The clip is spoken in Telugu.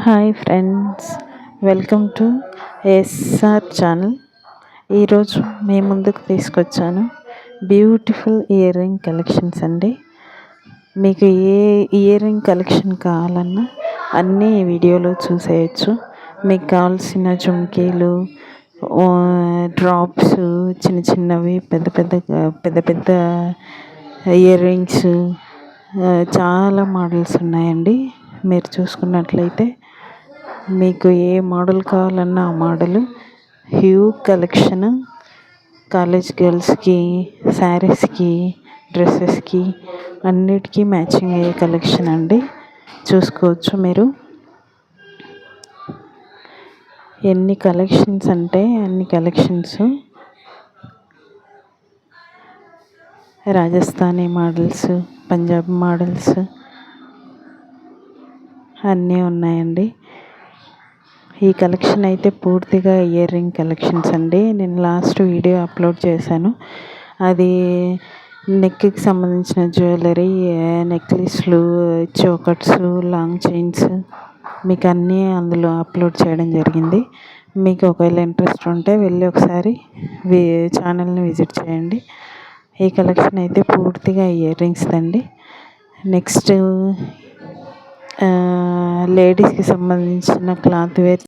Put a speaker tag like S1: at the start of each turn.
S1: Hi friends, welcome to SR channel. ఈరోజు మీ ముందుకు తీసుకొచ్చాను బ్యూటిఫుల్ ఇయర్ రింగ్ కలెక్షన్స్ అండి. మీకు ఏ ఇయర్ రింగ్ కలెక్షన్ కావాలన్నా అన్నీ ఈ వీడియోలో చూసేయచ్చు. మీకు కావాల్సిన జుమ్కీలు, డ్రాప్స్, చిన్న చిన్నవి, పెద్ద పెద్ద ఇయర్ రింగ్స్, చాలా మోడల్స్ ఉన్నాయండి. మీరు చూసుకున్నట్లయితే మీకు ఏ మోడల్ కావాలన్నా ఆ మోడలు. హ్యూజ్ కలెక్షన్, కాలేజ్ గర్ల్స్కి, శారీస్కి, డ్రెస్సెస్కి అన్నిటికీ మ్యాచింగ్ అయ్యే కలెక్షన్ అండి. చూసుకోవచ్చు మీరు. ఎన్ని కలెక్షన్స్ అంటే అన్ని collections. Rajasthani models, Punjab models అన్నీ ఉన్నాయండి. ఈ కలెక్షన్ అయితే పూర్తిగా ఇయర్ రింగ్ కలెక్షన్స్ అండి. నేను లాస్ట్ వీడియో అప్లోడ్ చేశాను. అది నెక్కి సంబంధించిన జ్యువెలరీ, నెక్లెస్లు, చోకట్స్, లాంగ్ చైన్స్ మీకు అన్నీ అందులో అప్లోడ్ చేయడం జరిగింది. మీకు ఒకవేళ ఇంట్రెస్ట్ ఉంటే వెళ్ళి ఒకసారి ఛానల్ని విజిట్ చేయండి. ఈ కలెక్షన్ అయితే పూర్తిగా ఇయర్ రింగ్స్ అండి. నెక్స్ట్ లేడీస్కి సంబంధించిన క్లాత్ వేర్